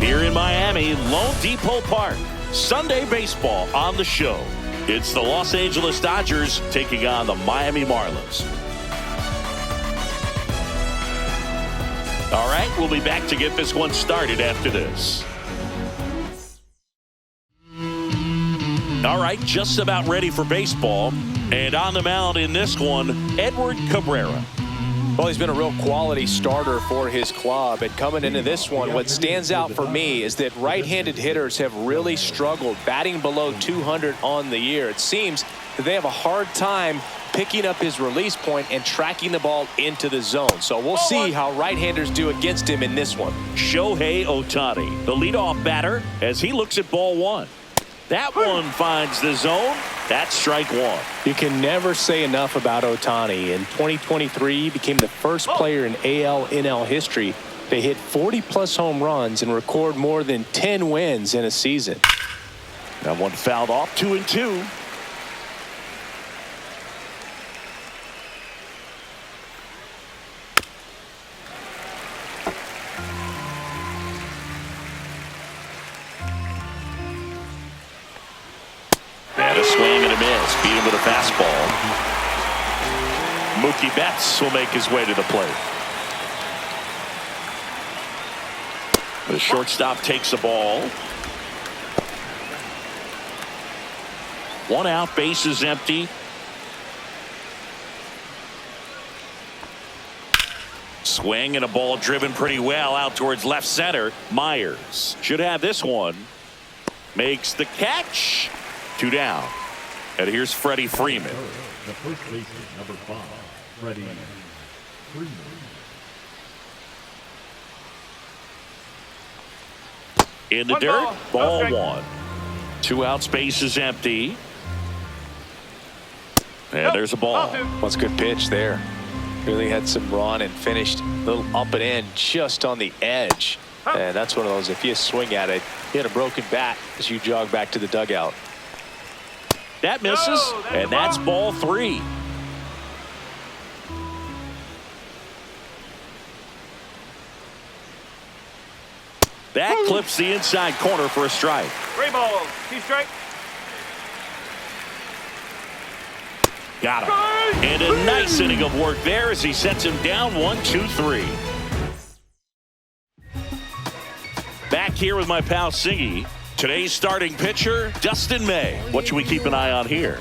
Here in Miami, Lone Depot Park, Sunday baseball on the show. It's the Los Angeles Dodgers taking on the Miami Marlins. All right, we'll be back to get this one started after this. All right, just about ready for baseball. And on the mound in this one, Edward Cabrera. Well, he's been a real quality starter for his club. And coming into this one, what stands out for me is that right-handed hitters have really struggled batting below 200 on the year. It seems that they have a hard time picking up his release point and tracking the ball into the zone. So we'll see how right-handers do against him in this one. Shohei Ohtani, the leadoff batter, as he looks at ball one. That one finds the zone. That's strike one. You can never say enough about Ohtani. In 2023, he became the first player in AL/NL history to hit 40-plus home runs and record more than 10 wins in a season. That one fouled off, 2-2. And a swing and a miss. Beat him with a fastball. Mookie Betts will make his way to the plate. The shortstop takes the ball. One out, base is empty. Swing and a ball driven pretty well out towards left center. Myers should have this one. Makes the catch. 2 down. And here's Freddie Freeman. The first baseman, number 5, Freddie Freeman. In the dirt, ball 1. 2 outs, base is empty. And there's a ball. That's a good pitch there. Really had some run and finished a little up and in just on the edge. And that's one of those, if you swing at it, you hit a broken bat as you jog back to the dugout. That misses, and that's ball 3. That clips the inside corner for a strike. 3 balls, 2 strikes. Got him. And a nice inning of work there as he sets him down 1-2-3. Back here with my pal Siggy. Today's starting pitcher, Dustin May. What should we keep an eye on here?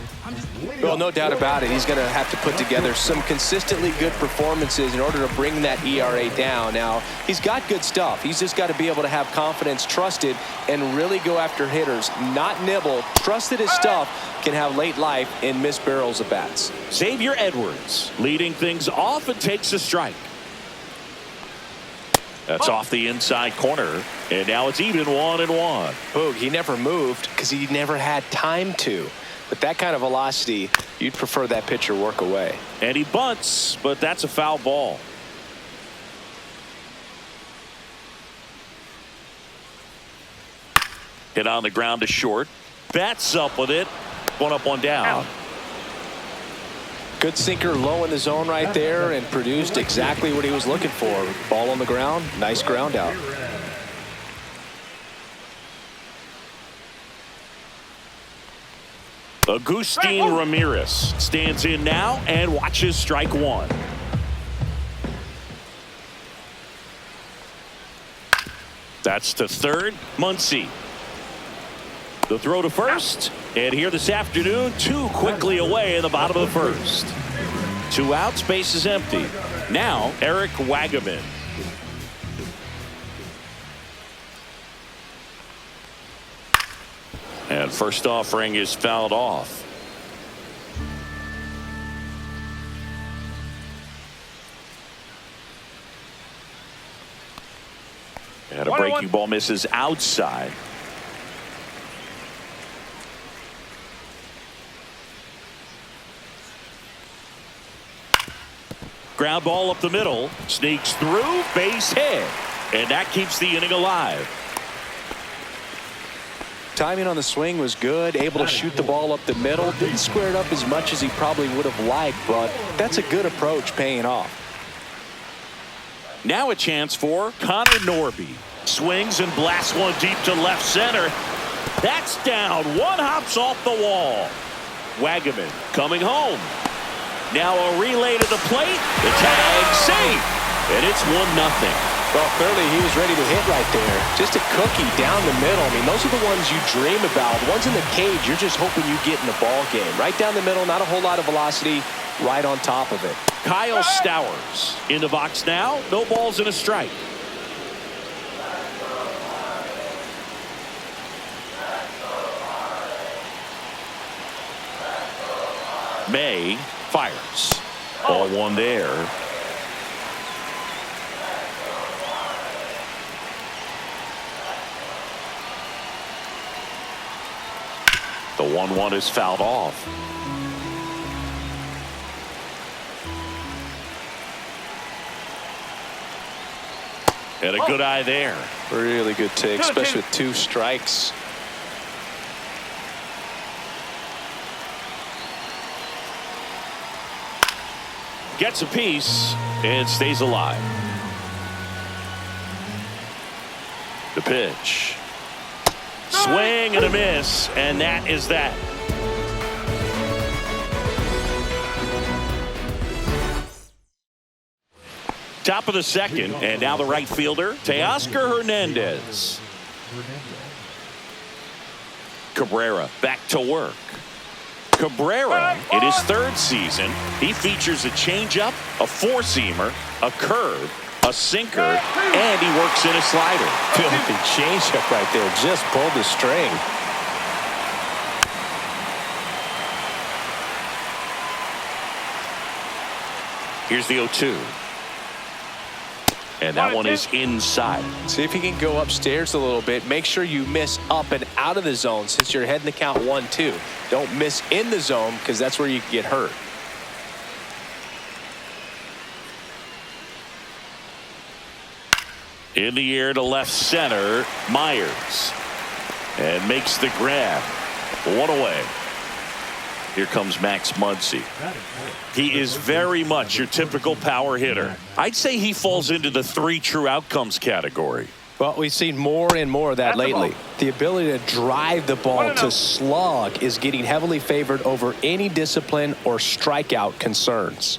Well, no doubt about it. He's going to have to put together some consistently good performances in order to bring that ERA down. Now, he's got good stuff. He's just got to be able to have confidence, trusted, and really go after hitters. Not nibble. Trust that his stuff can have late life and miss barrels of bats. Xavier Edwards leading things off and takes a strike. That's off the inside corner, and now it's even 1-1. Boog, he never moved because he never had time to. With that kind of velocity, you'd prefer that pitcher work away. And he bunts, but that's a foul ball. Hit on the ground to short. Bats up with it. 1 up, 1 down. Good sinker low in the zone right there and produced exactly what he was looking for. Ball on the ground, nice ground out. Agustin Ramirez stands in now and watches strike 1. That's to third. Muncy. The throw to first. And here this afternoon, 2 quickly away in the bottom of the first. 2 outs, base is empty. Now, Eric Wagaman. And first offering is fouled off. And a breaking ball misses outside. Ground ball up the middle, sneaks through, base hit, and that keeps the inning alive. Timing on the swing was good, able to shoot the ball up the middle. Didn't square it up as much as he probably would have liked, but that's a good approach paying off. Now a chance for Connor Norby. Swings and blasts one deep to left center. That's down. One hops off the wall. Wagaman coming home. Now a relay to the plate. The tag safe. And it's 1-0. Well, clearly he was ready to hit right there. Just a cookie down the middle. I mean, those are the ones you dream about. The ones in the cage, you're just hoping you get in the ball game. Right down the middle, not a whole lot of velocity, right on top of it. Kyle Stowers in the box now. No balls and a strike. May fires. Ball one there. The 1-1 is fouled off. And a good eye there. Really good take, especially with 2 strikes. Gets a piece and stays alive. The pitch. Swing and a miss, and that is that. Top of the second, and now the right fielder, Teoscar Hernandez. Cabrera back to work. Cabrera, in his 3rd season, he features a changeup, a 4-seamer, a curve, a sinker, and he works in a slider. Filthy changeup right there. Just pulled the string. Here's the 0-2. And that one is inside. See if he can go upstairs a little bit. Make sure you miss up and out of the zone since you're heading the count 1-2. Don't miss in the zone because that's where you can get hurt. In the air to left center, Myers. And makes the grab. 1 away. Here comes Max Muncy. He is very much your typical power hitter. I'd say he falls into the 3 true outcomes category. Well, we've seen more and more of that lately. The ability to drive the ball to slug is getting heavily favored over any discipline or strikeout concerns.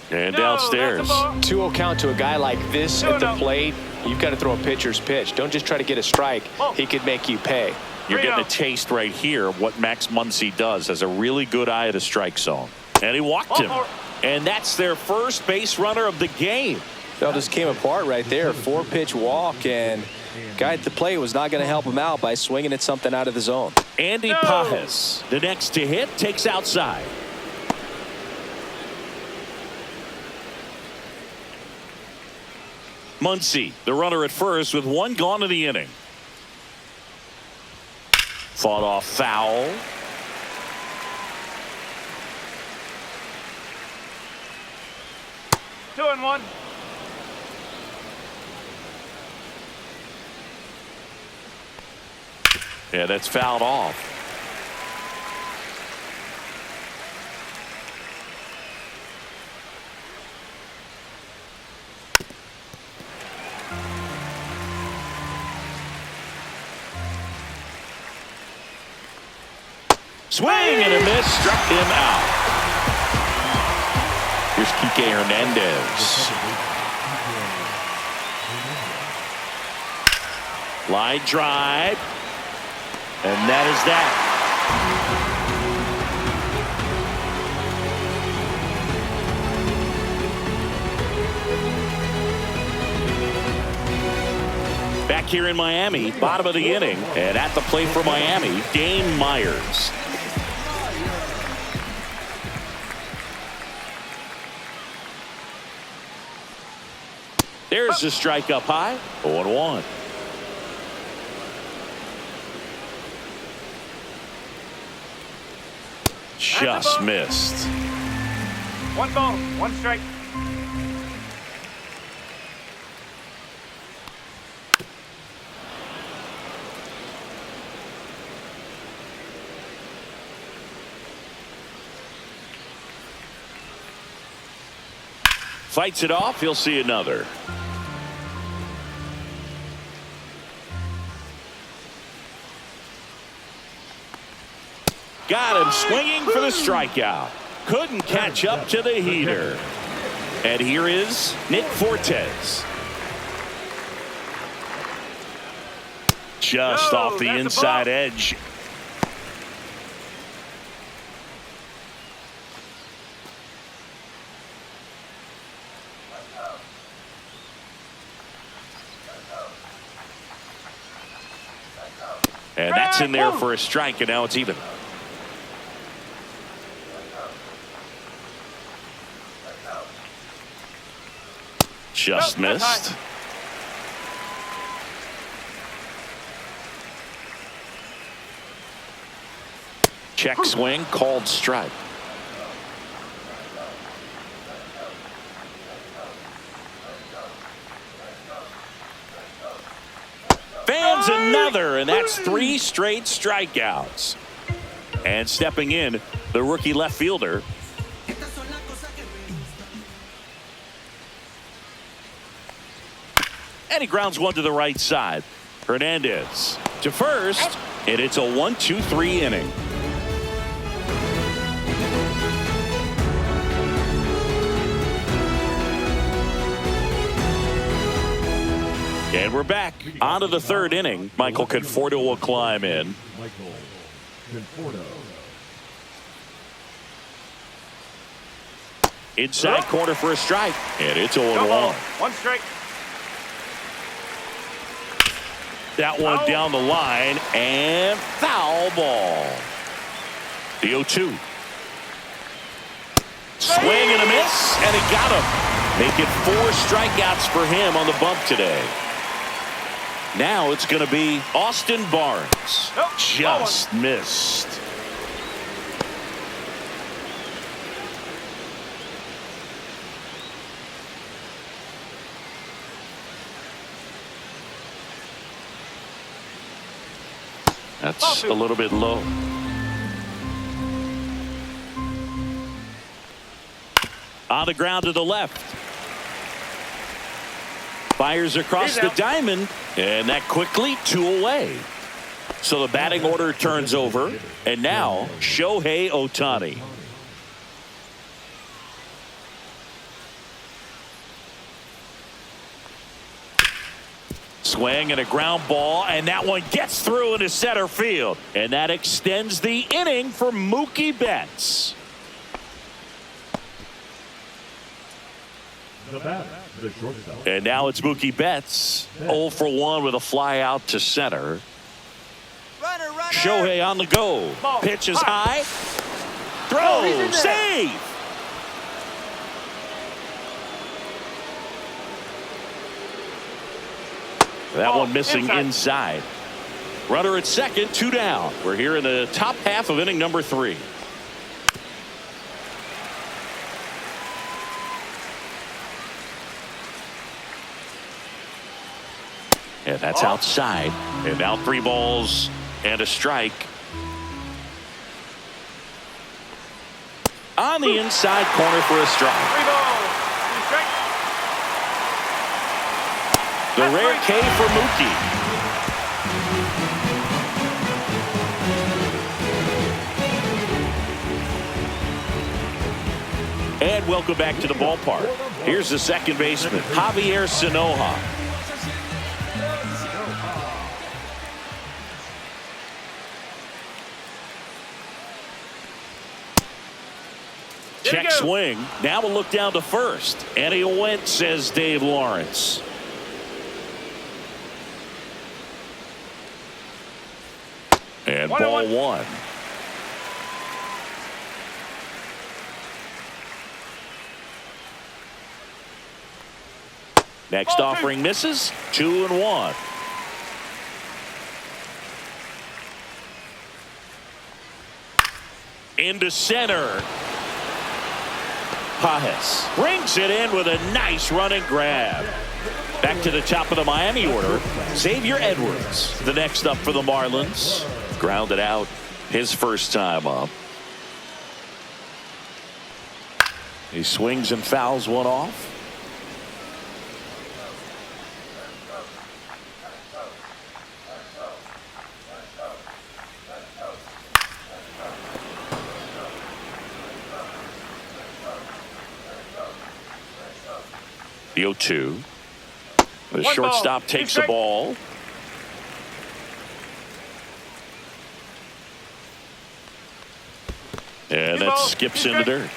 And downstairs. 2-0 count to a guy like this at the plate. You've got to throw a pitcher's pitch. Don't just try to get a strike. He could make you pay. You're getting a taste right here of what Max Muncy does. Has a really good eye at the strike zone. And he walked him. And that's their first base runner of the game. That just came apart right there. 4-pitch walk, and guy at the plate was not going to help him out by swinging at something out of the zone. Andy Pajes, the next to hit, takes outside. Muncy, the runner at first, with 1 gone in the inning. Fought off foul. Two and one. Yeah, that's fouled off. Swing and a miss, struck him out. Here's Kike Hernandez. Line drive. And that is that. Back here in Miami, bottom of the inning. And at the plate for Miami, Dane Myers. There's the strike up high. 0-1. Just missed. 1 ball, 1 strike. Fights it off. He'll see another. got him swinging for the strikeout. Couldn't catch up to the heater. And here is Nick Fortes. Just off the inside edge. And that's in there for a strike, and now it's even. Just missed. Check swing, called strike. Fans another, and that's 3 straight strikeouts. And stepping in, the rookie left fielder. And he grounds one to the right side. Hernandez to first, and it's a 1-2-3 inning. And we're back on to the 3rd inning. Michael Conforto will climb in. Michael Conforto. Inside corner for a strike, and it's 0-1. 1 strike. That one down the line, and foul ball. The 0-2. Swing and a miss, and he got him. Making 4 strikeouts for him on the bump today. Now it's going to be Austin Barnes. Just missed. That's a little bit low. On the ground to the left. Fires across the diamond, and that quickly 2 away. So the batting order turns over, and now Shohei Ohtani. Swing and a ground ball, and that one gets through into center field. And that extends the inning for Mookie Betts. The batter, the shortstop. And now it's Mookie Betts, 0 for 1 with a fly out to center. Runner. Shohei on the go. Pitch is high. Throw. Save. That one missing inside. Runner at second, 2 down. We're here in the top half of inning number 3. And that's outside. And now 3 balls and a strike. On the inside corner for a strike. 3 balls, 3 strikes. The rare K for Mookie. And welcome back to the ballpark. Here's the second baseman, Javier Sanoja. Check swing. Now we'll look down to first. And he went, says Dave Lawrence. And ball 1. Next offering misses. 2-1. Into center. Pajes brings it in with a nice running grab. Back to the top of the Miami order, Xavier Edwards, the next up for the Marlins. Grounded out his first time up. He swings and fouls one off. The 0-2. The One shortstop ball. takes the ball. And that skips in the dirt.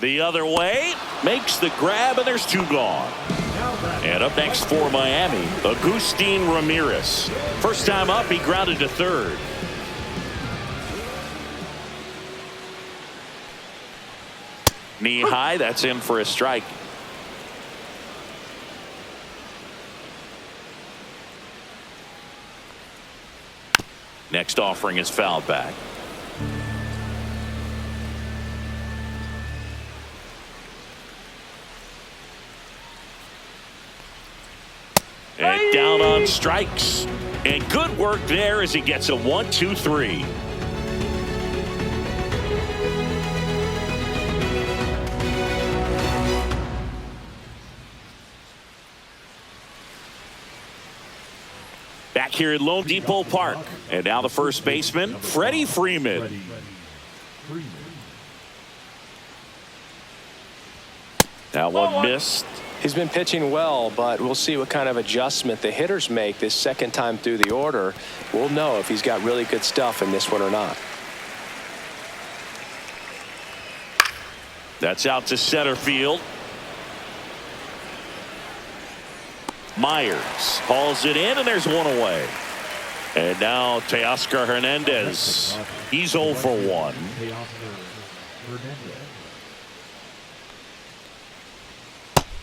The other way, makes the grab, and there's 2 gone. And up next for Miami, Agustin Ramirez. First time up, he grounded to third. Knee high, that's in for a strike. Next offering is fouled back. And down on strikes. And good work there as he gets a 1-2-3. Back here at Lone Depot Park. And now the first baseman, Freddie Freeman. That one missed. He's been pitching well, but we'll see what kind of adjustment the hitters make this second time through the order. We'll know if he's got really good stuff in this one or not. That's out to center field. Myers hauls it in, and there's one away. And now Teoscar Hernandez. He's 0 for 1.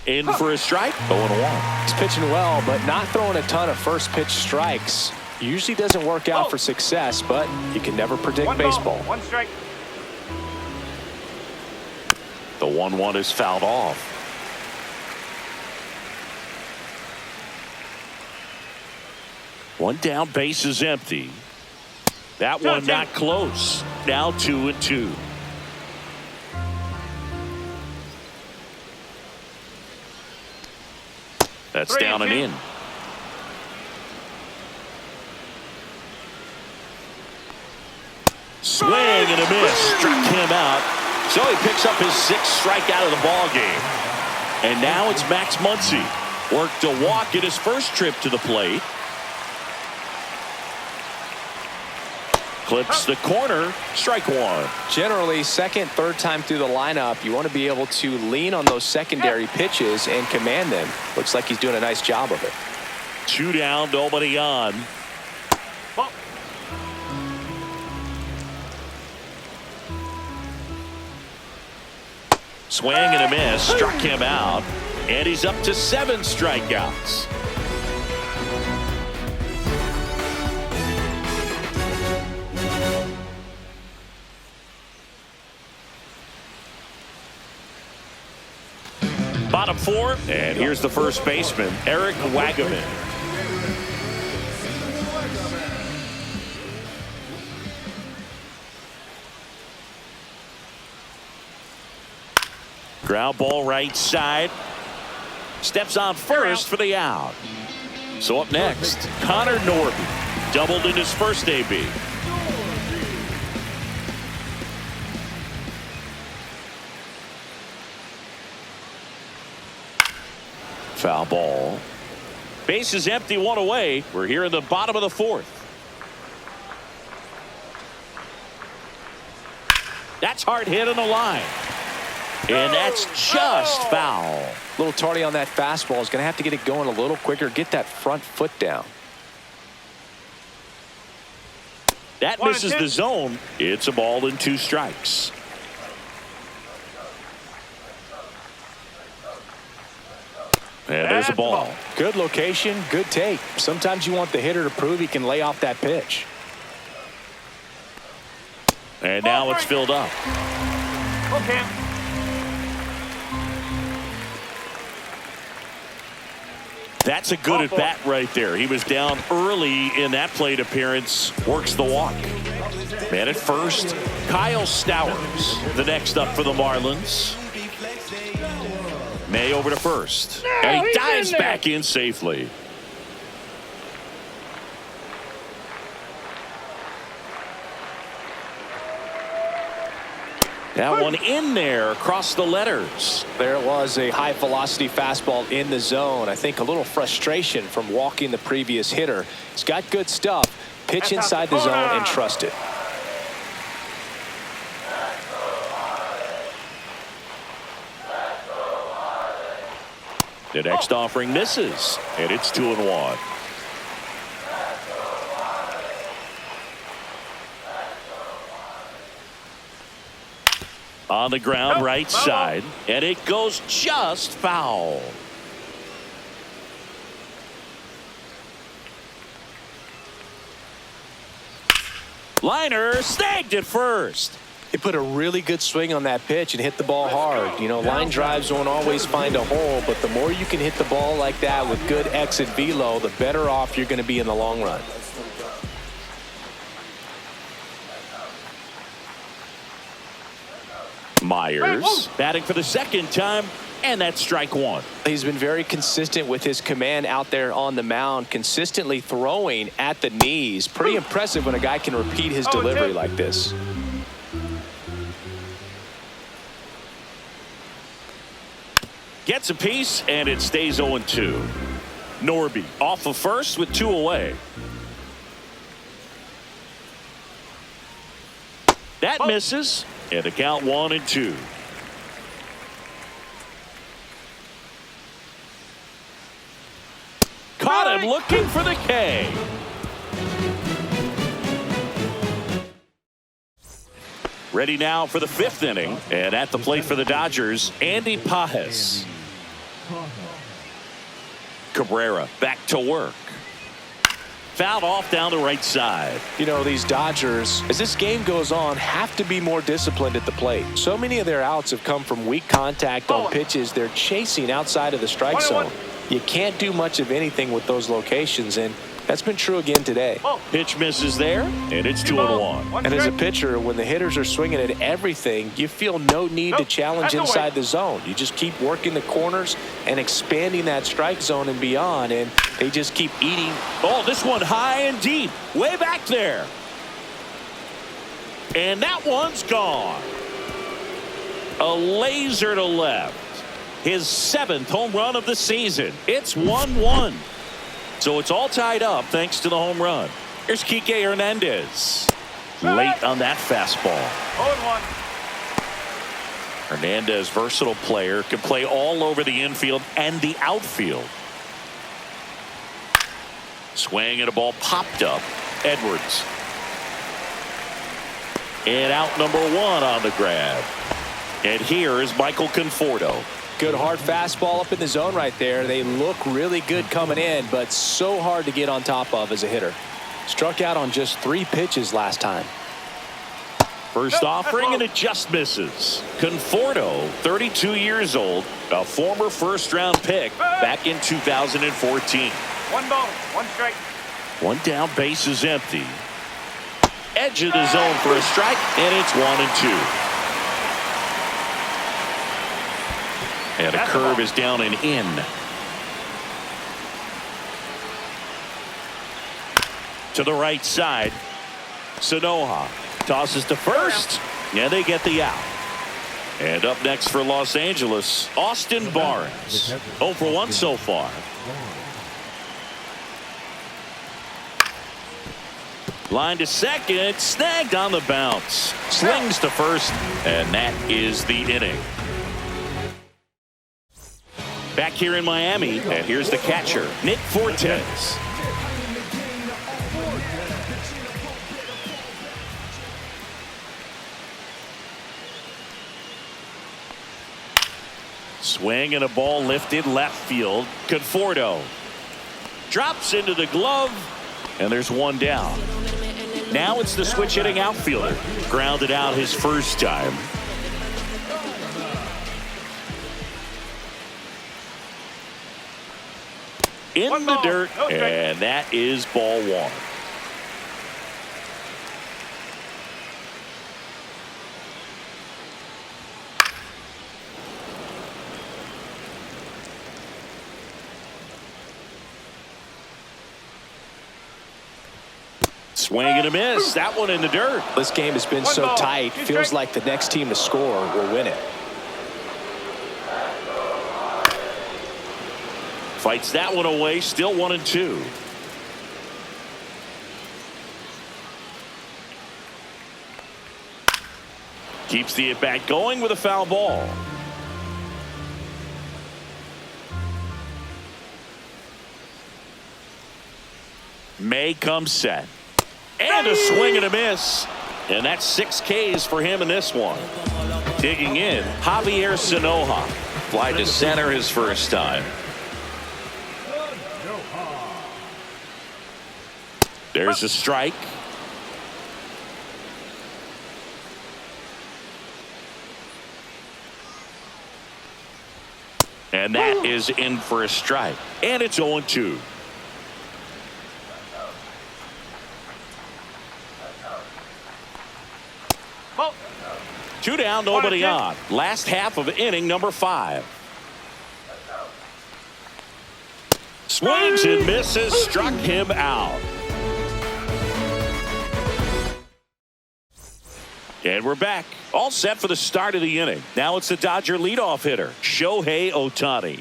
In for a strike. 0-1. He's pitching well, but not throwing a ton of first pitch strikes. Usually doesn't work out for success, but you can never predict baseball. 1 strike. The 1-1 is fouled off. One down, base is empty. That one not close. Now 2-2. That's down and in. Swing and a miss. Struck him out. So he picks up his 6th strikeout of the ball game. And now it's Max Muncy. Worked a walk at his first trip to the plate. Clips the corner. Strike 1. Generally, second, third time through the lineup, you want to be able to lean on those secondary pitches and command them. Looks like he's doing a nice job of it. 2 down, nobody on. Swing and a miss. Struck him out. And he's up to 7 strikeouts. Bottom 4, and here's the first baseman, Eric Wagaman. Ground ball right side. Steps on first for the out. So up next, Connor Norby. Doubled in his first AB. Foul ball. Base is empty, 1 away. We're here in the bottom of the 4th. That's hard hit on the line. And that's just foul. A little tardy on that fastball. Is going to have to get it going a little quicker. Get that front foot down. That misses the zone. It's a ball and 2 strikes. And there's a ball. Good location, good take. Sometimes you want the hitter to prove he can lay off that pitch. And now it's filled up. Okay. That's a good at bat right there. He was down early in that plate appearance. Works the walk. Man at first, Kyle Stowers. The next up for the Marlins. May over to first. And he dives back in safely. That one in there across the letters. There was a high velocity fastball in the zone. I think a little frustration from walking the previous hitter. He's got good stuff. Pitch inside the zone and trust it. The next offering misses, and it's 2-1. On the ground, right side, and it goes just foul. Liner snagged it first. He put a really good swing on that pitch and hit the ball hard. You know, line drives won't always find a hole, but the more you can hit the ball like that with good exit velo, the better off you're going to be in the long run. Myers batting for the second time, and that's strike one. He's been very consistent with his command out there on the mound, consistently throwing at the knees. Pretty impressive when a guy can repeat his delivery like this. Gets a piece, and it stays 0-2. Norby off of first with 2 away. That misses, and the count 1-2. Caught him looking for the K. Ready now for the 5th inning, and at the plate for the Dodgers, Andy Pajes. Cabrera back to work. Fouled off down the right side. You know, these Dodgers, as this game goes on, have to be more disciplined at the plate. So many of their outs have come from weak contact on pitches they're chasing outside of the strike zone. You can't do much of anything with those locations, and that's been true again today. Pitch misses there, and it's 2-1. And as a pitcher, when the hitters are swinging at everything, you feel no need to challenge inside the zone. You just keep working the corners and expanding that strike zone and beyond, and they just keep eating. Oh, this one high and deep, way back there. And that one's gone. A laser to left. His 7th home run of the season. It's 1-1. So it's all tied up thanks to the home run. Here's Kike Hernandez. Late on that fastball. 0-1. Hernandez, versatile player, can play all over the infield and the outfield. Swing and a ball popped up. Edwards. And out number 1 on the grab. And here is Michael Conforto. Good hard fastball up in the zone right there. They look really good coming in, but so hard to get on top of as a hitter. Struck out on just 3 pitches last time. First offering, and it just misses. Conforto, 32 years old, a former first-round pick back in 2014. 1 ball, 1 strike. 1 down, base is empty. Edge of the zone for a strike, and it's 1-2. And a curve is down and in. To the right side. Sanoja tosses to first, and they get the out. And up next for Los Angeles, Austin Barnes. 0 for 1 so far. Line to second, snagged on the bounce. Slings to first, and that is the inning. Back here in Miami, and here's the catcher, Nick Fortes. Swing and a ball lifted left field. Conforto drops into the glove, and there's 1 down. Now it's the switch hitting outfielder. Grounded out his first time. In the dirt, and that is ball 1. Swing and a miss. That one in the dirt. This game has been so tight. Feels like the next team to score will win it. Fights that one away. Still 1-2. Keeps the at-bat going with a foul ball. May comes set. And a swing and a miss. And that's 6 Ks for him in this one. Digging in, Javier Sanoja. Fly to center his first time. There's a strike. And that is in for a strike. And it's 0-2. Two down, nobody on. Last half of inning number 5. Swings and misses, struck him out. And we're back. All set for the start of the inning. Now it's the Dodger leadoff hitter, Shohei Ohtani.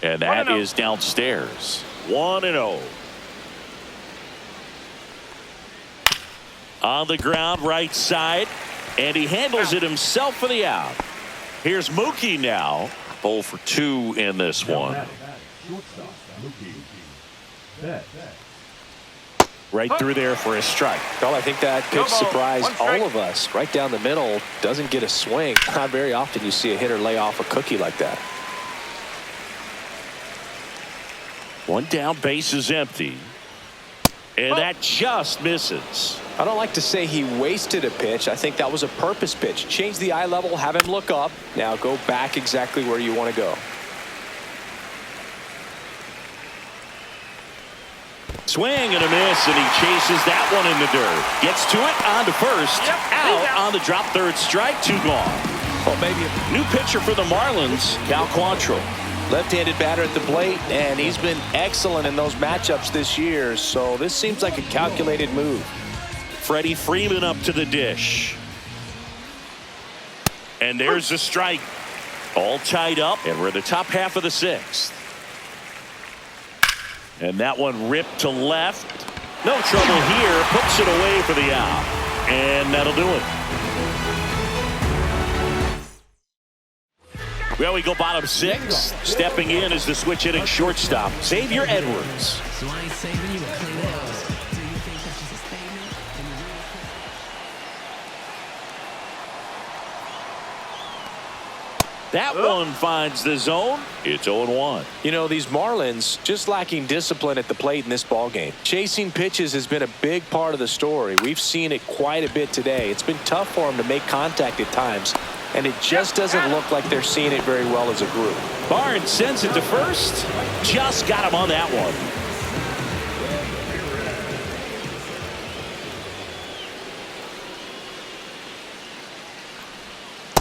And that is downstairs. 1-0. On the ground, right side. And he handles it himself for the out. Here's Mookie now. 0 for 2 in this one. Right through there for a strike. Well, I think that could surprise all of us. Right down the middle, doesn't get a swing. Not very often you see a hitter lay off a cookie like that. One down, base is empty. And that just misses. I don't like to say he wasted a pitch. I think that was a purpose pitch. Change the eye level, have him look up. Now go back exactly where you want to go. Swing and a miss, and he chases that one in the dirt. Gets to it, on to first. Out on the drop, third strike, 2 gone. Well, maybe a new pitcher for the Marlins, Cal Quantrill. Left-handed batter at the plate, and he's been excellent in those matchups this year, so this seems like a calculated move. Freddie Freeman up to the dish. And there's a strike. All tied up, and we're in the top half of the 6th. And that one ripped to left. No trouble here. Puts it away for the out. And that'll do it. Well, we go bottom 6. Stepping in is the switch hitting shortstop, Xavier Edwards. So I ain't saving you a clean house. Do you think that's just a statement? That one finds the zone. It's 0-1. You know, these Marlins just lacking discipline at the plate in this ballgame. Chasing pitches has been a big part of the story. We've seen it quite a bit today. It's been tough for them to make contact at times, and it just doesn't look like they're seeing it very well as a group. Barnes sends it to first. Just got him on that one.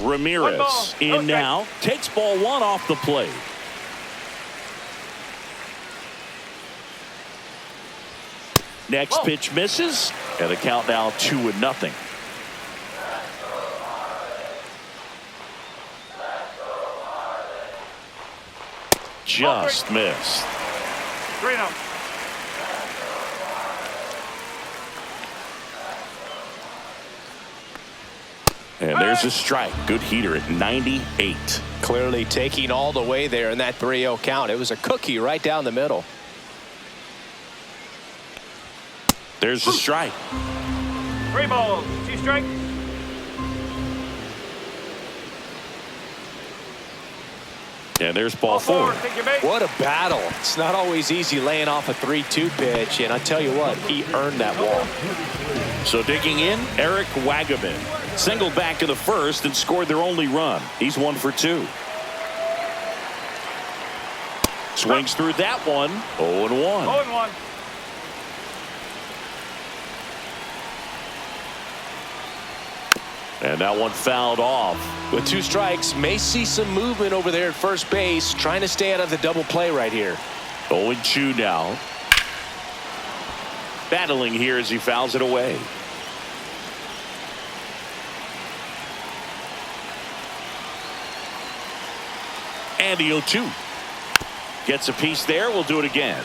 Ramirez in now. Takes ball 1 off the plate. Next pitch misses. And the count now 2-0. Just missed. 3-0. And there's a strike. Good heater at 98. Clearly taking all the way there in that 3-0 count. It was a cookie right down the middle. There's a strike. 3 balls, 2 strikes. And there's ball 4. What a battle. It's not always easy laying off a 3-2 pitch, and I tell you what, he earned that walk. So digging in, Eric Wagaman. Singled back in the first and scored their only run. He's 1 for 2. Swings through that one. 0-1. 0-1. And that one fouled off. With 2 strikes, may see some movement over there at first base, trying to stay out of the double play right here. 0-2 now. battling here as he fouls it away. And the 0-2. Gets a piece there. We'll do it again.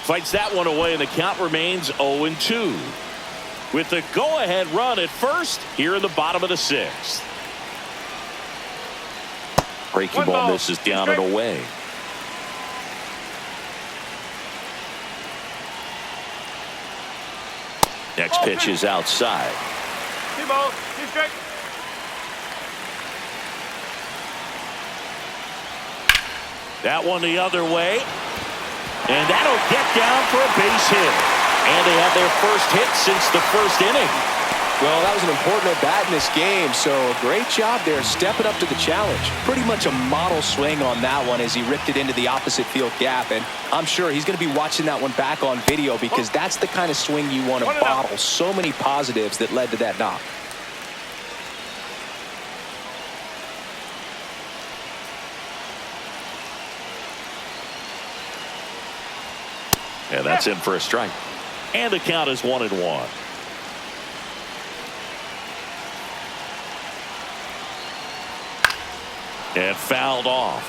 Fights that one away, and the count remains 0-2. With the go-ahead run at first here in the bottom of the sixth. Breaking ball misses down and away. Next pitch is outside. 2 balls, 2 strikes. That one the other way. And that'll get down for a base hit. And they have their first hit since the first inning. Well, that was an important at-bat in this game, so a great job there stepping up to the challenge. Pretty much a model swing on that one as he ripped it into the opposite field gap, and I'm sure he's going to be watching that one back on video because that's the kind of swing you want to bottle. So many positives that led to that knock. And that's in for a strike. And the count is 1-1. And fouled off.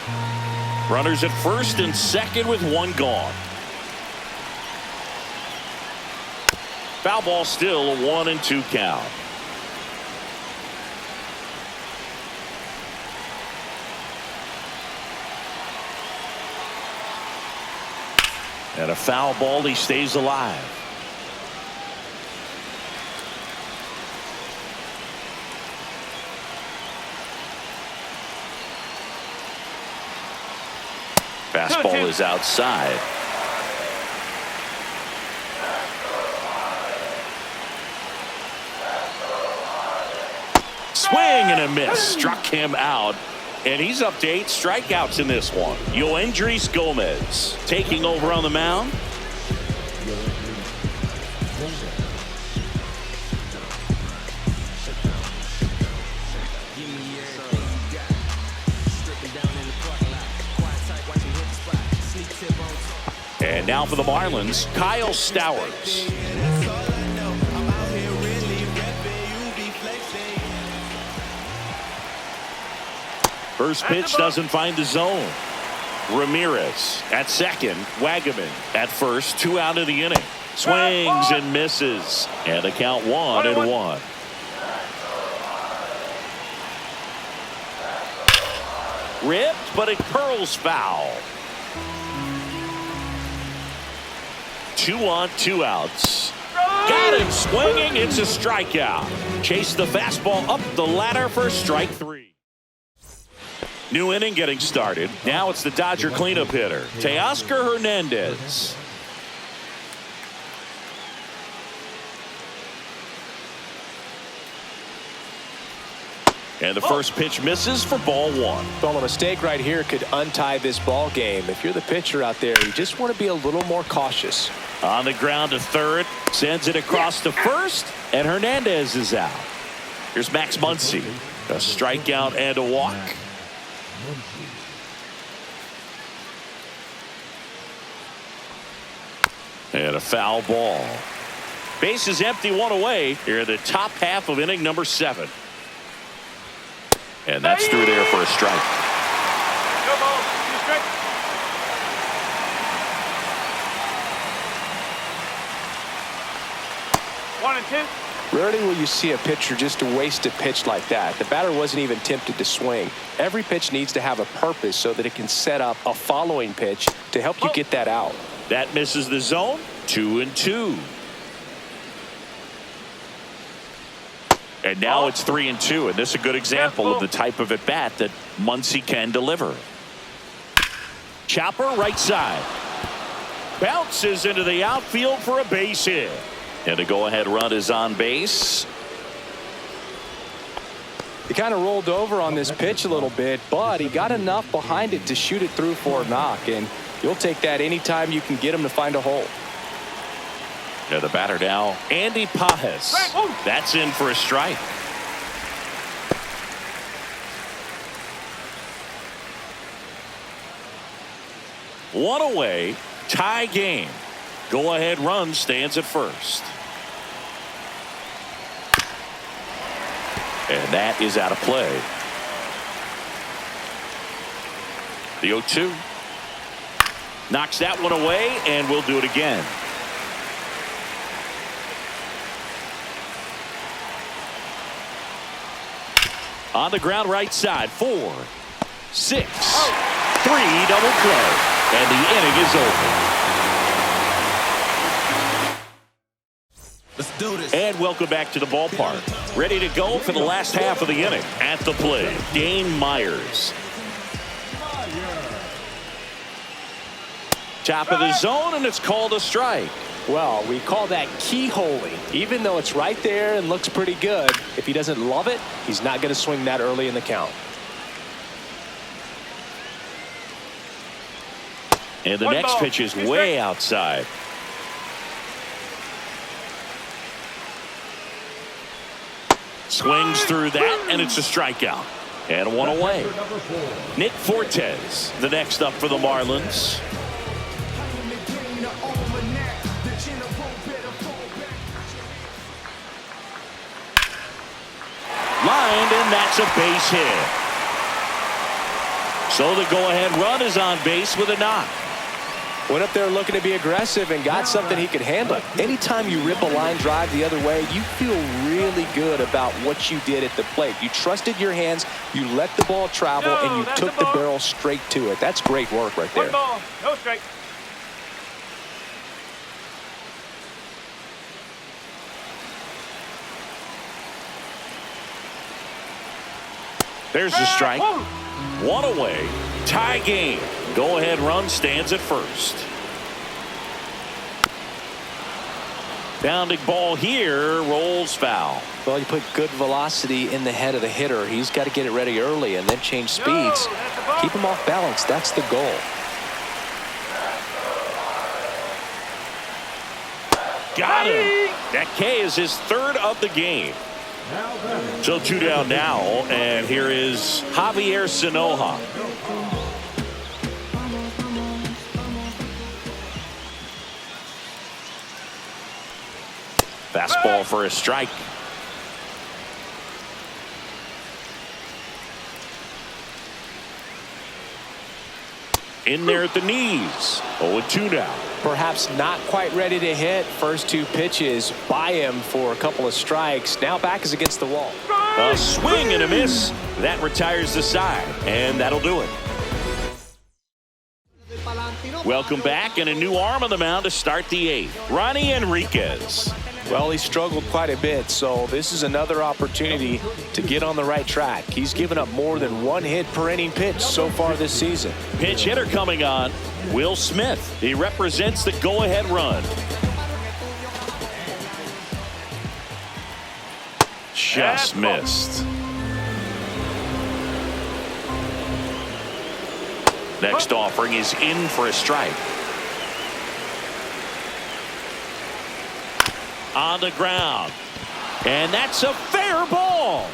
Runners at first and second with one gone. Foul ball still, a 1-2 count. And a foul ball, he stays alive. Fastball is outside. Swing and a miss. Struck him out. And he's up to 8 strikeouts in this one. Yoendris Gomez taking over on the mound. And now for the Marlins, Kyle Stowers. First pitch doesn't find the zone. Ramirez at second. Wagaman at first. 2 out of the inning. Swings and misses. And the count 1-1. Ripped, but it curls foul. 2 on, 2 outs. Got him swinging. It's a strikeout. Chase the fastball up the ladder for strike 3. New inning getting started. Now it's the Dodger cleanup hitter, Teoscar Hernandez. And the first pitch misses for ball 1. Well, a mistake right here could untie this ball game. If you're the pitcher out there, you just want to be a little more cautious. On the ground to third, sends it across to first, and Hernandez is out. Here's Max Muncy. A strikeout and a walk. And a foul ball. Base is empty, 1 away here in the top half of inning number 7. And that's through there for a strike. No ball, 2 strikes. One and 2. Rarely will you see a pitcher just waste a pitch like that. The batter wasn't even tempted to swing. Every pitch needs to have a purpose so that it can set up a following pitch to help you get that out. That misses the zone. 2-2. And now it's 3-2, and this is a good example of the type of at-bat that Muncy can deliver. Chopper right side. Bounces into the outfield for a base hit. And the go-ahead run is on base. He kind of rolled over on this pitch a little bit, but he got enough behind it to shoot it through for a knock, and you'll take that anytime you can get him to find a hole. Yeah, the batter now, Andy Pajes. That's in for a strike. One away, tie game. Go ahead run stands at first. And that is out of play. The 0-2. Knocks that one away, and we'll do it again. On the ground right side, 4, 6, 3 double play, and the inning is over. Let's do this. And welcome back to the ballpark. Ready to go for the last half of the inning. At the plate, Dane Myers. Top of the zone, and it's called a strike. Well, we call that keyholing. Even though it's right there and looks pretty good, if he doesn't love it, he's not going to swing that early in the count. And the One next ball, pitch is 2 way strikes. outside. Swings through that, and it's a strikeout. And one away. Number 4. Nick Fortes, the next up for the Marlins. Lined, and that's a base hit. So the go-ahead run is on base with a knock. Went up there looking to be aggressive and got something he could handle. Anytime you rip a line drive the other way, you feel really good about what you did at the plate. You trusted your hands, you let the ball travel, and you took the barrel straight to it. That's great work right there. 1 ball, no strike. There's the strike. One away. Tie game. Go-ahead run stands at first. Bounding ball here, rolls foul. Well, you put good velocity in the head of the hitter. He's got to get it ready early and then change speeds. Keep him off balance. That's the goal. Got him. That K is his 3rd of the game. So 2 down now, and here is Javier Sinoja. Fastball for a strike. In there at the knees. 0-2 now. Perhaps not quite ready to hit. First 2 pitches by him for a couple of strikes. Now back is against the wall. A swing and a miss. That retires the side, and that'll do it. Welcome back, and a new arm on the mound to start the 8th. Ronnie Enriquez. Well, he struggled quite a bit, so this is another opportunity to get on the right track. He's given up more than 1 hit per inning pitch so far this season. Pinch hitter coming on, Will Smith. He represents the go-ahead run. Just missed. Next offering is in for a strike. On the ground. And that's a fair ball.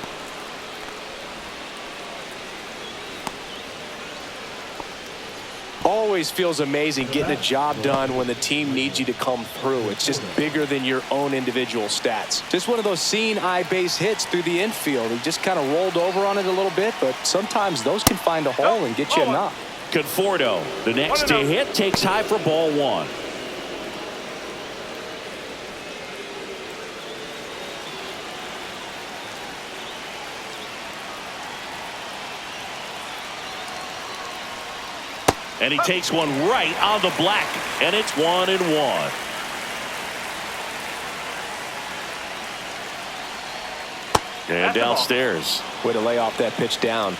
Always feels amazing getting a job done when the team needs you to come through. It's just bigger than your own individual stats. Just one of those seeing eye base hits through the infield. He just kind of rolled over on it a little bit, but sometimes those can find a hole and get you a knock. Conforto, the next to hit, takes high for ball 1. And he takes one right on the black, and it's 1-1. And downstairs. Way to lay off that pitch down.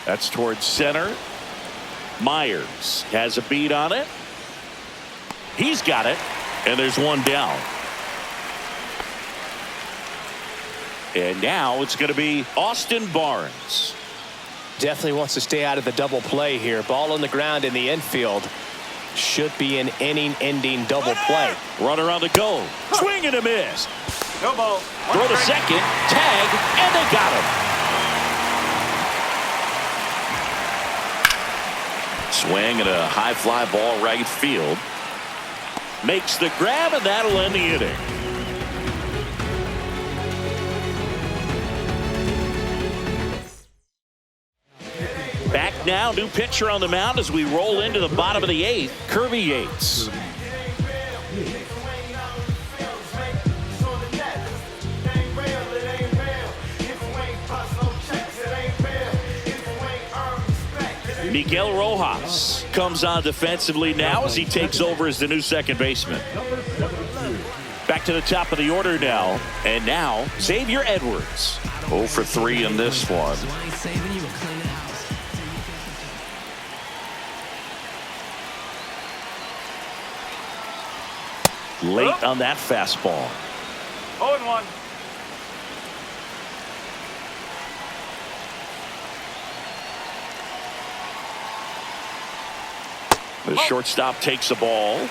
That's towards center. Myers has a beat on it. He's got it, and there's one down. And now it's going to be Austin Barnes. Definitely wants to stay out of the double play here. Ball on the ground in the infield. Should be an inning-ending double play. Runner on the go. Swing and a miss. No ball. Throw to second. Tag. And they got him. Swing and a high fly ball right field. Makes the grab, and that'll end the inning. Back now, new pitcher on the mound as we roll into the bottom of the eighth. Kirby Yates. Miguel Rojas comes on defensively now as he takes over as the new second baseman. Back to the top of the order now. And now, Xavier Edwards. 0 for 3 in this one. I ain't saving you, we're cleaning house. Late on that fastball. 0-1. The shortstop takes the ball.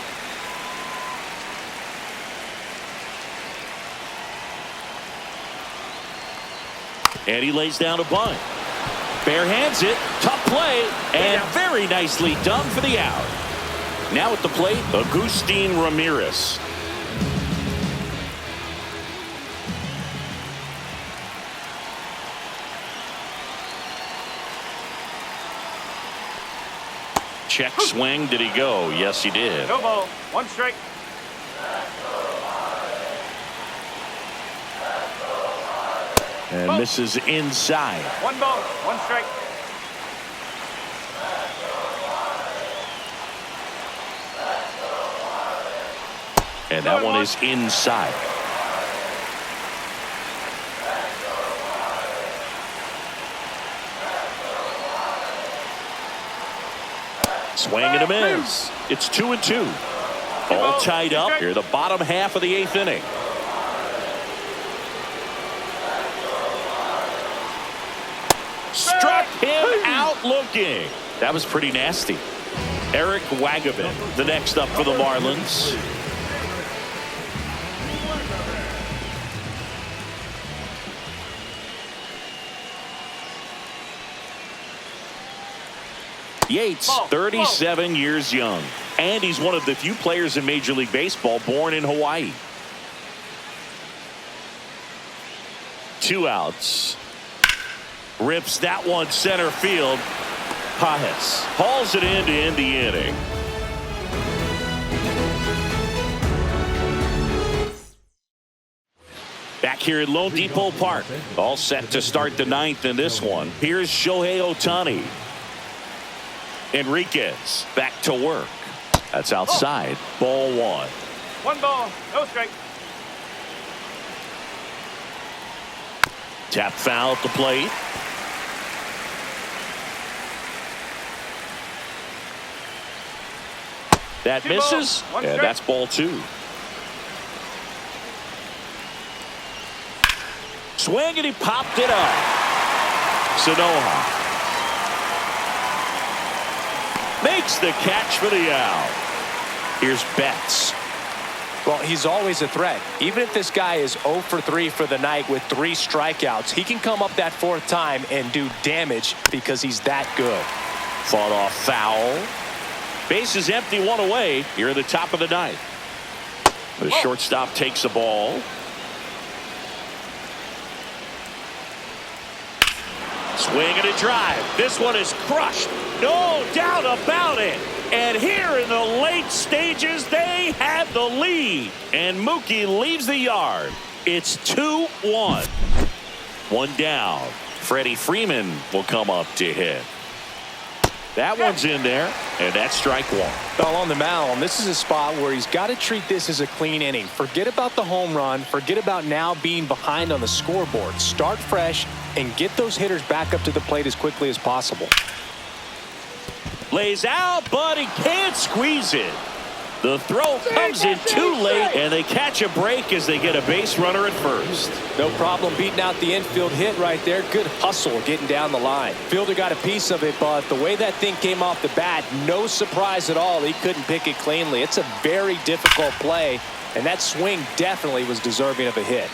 And he lays down a bunt. Bare hands it. Tough play. And very nicely done for the out. Now at the plate, Agustin Ramirez. Check swing. Did he go? Yes, he did. No ball. 1 strike. And misses inside. 1 ball. 1 strike. And that one is inside. Swing and a miss. It's 2-2. All tied up here, the bottom half of the 8th inning. Struck him out looking. That was pretty nasty. Eric Wagaman, the next up for the Marlins. Yates, 37 years young, and he's one of the few players in Major League Baseball born in Hawaii. 2 outs. Rips that one center field. Pajes hauls it in to end the inning. Back here at Lone Depot Park, all set to start the 9th in this one. Here's Shohei Ohtani. Enriquez back to work. That's outside. Ball 1. 1 ball. No strike. Tap foul at the plate. That misses, and that's ball 2. Swing, and he popped it up. Sanoja makes the catch for the out. Here's Betts. Well, he's always a threat. Even if this guy is 0 for 3 for the night with 3 strikeouts, he can come up that 4th time and do damage because he's that good. Fought off foul. Base is empty, 1 away here at the top of the 9th. The shortstop takes the ball. Swing and a drive. This one is crushed. No doubt about it. And here in the late stages, they have the lead. And Mookie leaves the yard. It's 2-1. 1 down. Freddie Freeman will come up to hit. That one's in there, and that's strike 1. Well, on the mound, this is a spot where he's got to treat this as a clean inning. Forget about the home run. Forget about now being behind on the scoreboard. Start fresh and get those hitters back up to the plate as quickly as possible. Lays out, but he can't squeeze it. The throw comes in too late, and they catch a break as they get a base runner at first. No problem beating out the infield hit right there. Good hustle getting down the line. Fielder got a piece of it, but the way that thing came off the bat, no surprise at all. He couldn't pick it cleanly. It's a very difficult play, and that swing definitely was deserving of a hit.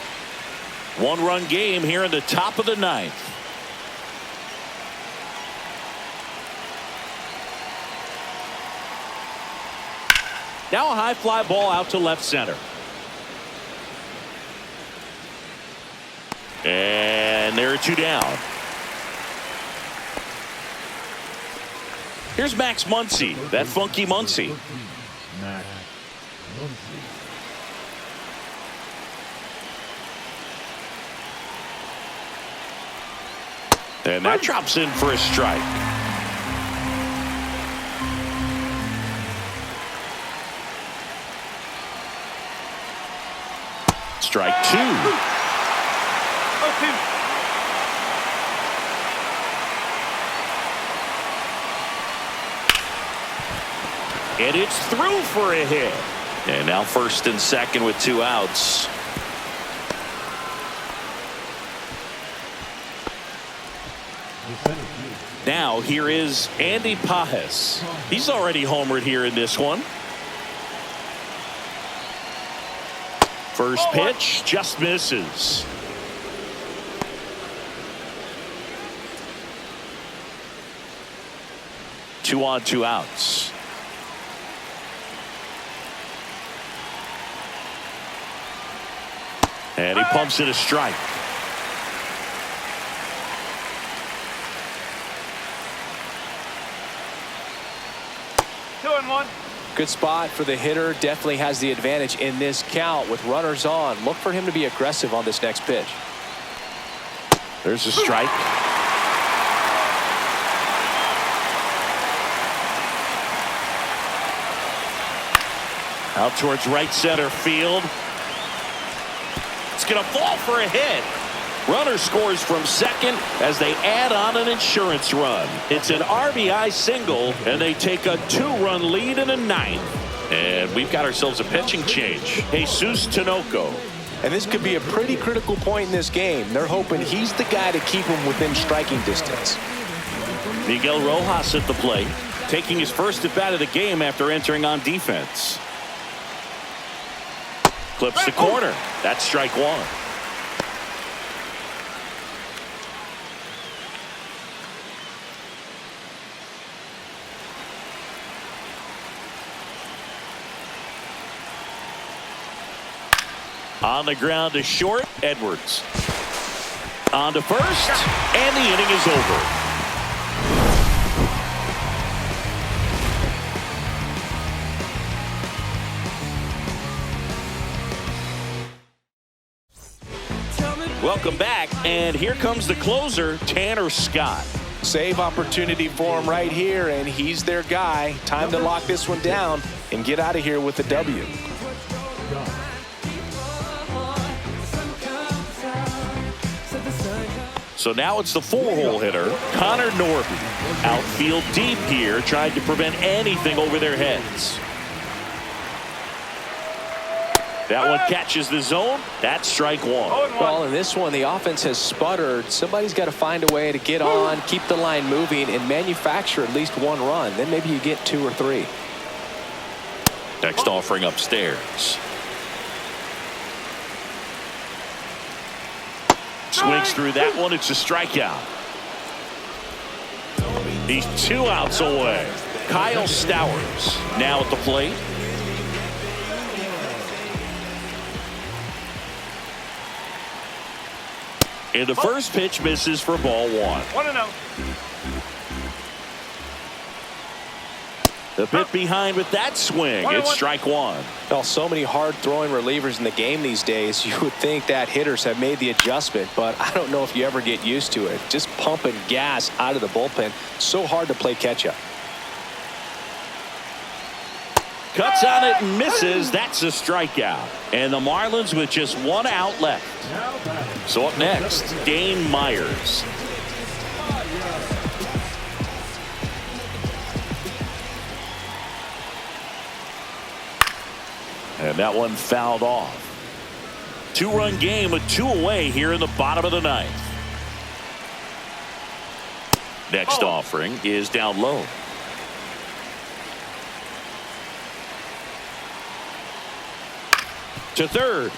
One-run game here in the top of the ninth. Now a high fly ball out to left center. And there are two down. Here's Max Muncy, that funky Muncy. Max Muncy. And that drops in for a strike. Strike two. 0-2. And it's through for a hit. And now first and second with two outs. Now here is Andy Pajes. He's already homered here in this one. First pitch just misses. Two on, two outs. And he pumps it a strike. Two and one. Good spot for the hitter. Definitely has the advantage in this count with runners on. Look for him to be aggressive on this next pitch. There's a strike. Out towards right center field. It's going to fall for a hit. Runner scores from second as they add on an insurance run. It's an RBI single, and they take a two-run lead in the ninth. And we've got ourselves a pitching change. Jesus Tinoco. And this could be a pretty critical point in this game. They're hoping he's the guy to keep him within striking distance. Miguel Rojas at the plate, taking his first at bat of the game after entering on defense. Clips the corner. That's strike one. On the ground to short, Edwards. On to first, and the inning is over. Welcome back, and here comes the closer, Tanner Scott. Save opportunity for him right here, and he's their guy. Time to lock this one down and get out of here with the W. So now it's the four-hole hitter, Connor Norby. Outfield deep here, trying to prevent anything over their heads. That one catches the zone. That's strike one. Well, in this one, the offense has sputtered. Somebody's got to find a way to get on, keep the line moving, and manufacture at least one run. Then maybe you get two or three. Next offering upstairs. Swings through that one. It's a strikeout. He's two outs away. Kyle Stowers now at the plate. And the first pitch misses for ball one. 1-0. The bit behind with that swing. It's strike one. Well, so many hard-throwing relievers in the game these days. You would think that hitters have made the adjustment, but I don't know if you ever get used to it. Just pumping gas out of the bullpen. So hard to play catch-up. Cuts on it and misses. That's a strikeout. And the Marlins with just one out left. So up next, Dane Myers. And that one fouled off. 2-run game with 2 away here in the bottom of the 9th. Next offering is down low. To third.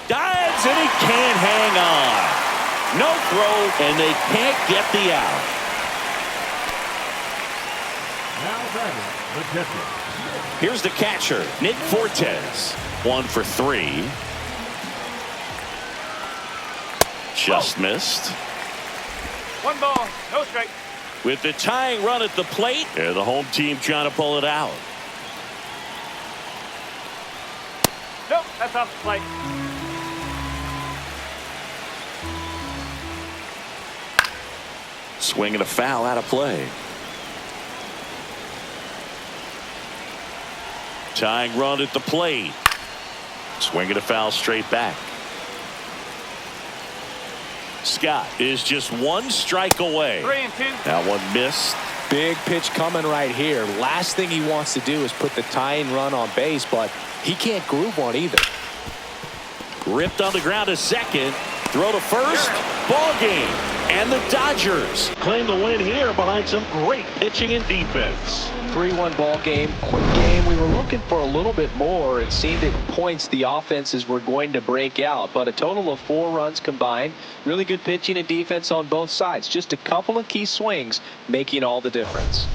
Dives, and he can't hang on. No throw, and they can't get the out. Now batting, the catcher. Here's the catcher, Nick Fortes. 1 for 3. Just missed. 1 ball, no strike. With the tying run at the plate, and the home team trying to pull it out. Nope, that's off the plate. Swing and a foul out of play. Tying run at the plate. Swing and a foul straight back. Scott is just 1 strike away. 3-2. That one missed. Big pitch coming right here. Last thing he wants to do is put the tying run on base, but he can't groove one either. Ripped on the ground to second. Throw to first. Ball game. And the Dodgers claim the win here behind some great pitching and defense. 3-1 ball game, quick game. We were looking for a little bit more. It seemed at points the offenses were going to break out, but a total of 4 runs combined. Really good pitching and defense on both sides. Just a couple of key swings making all the difference.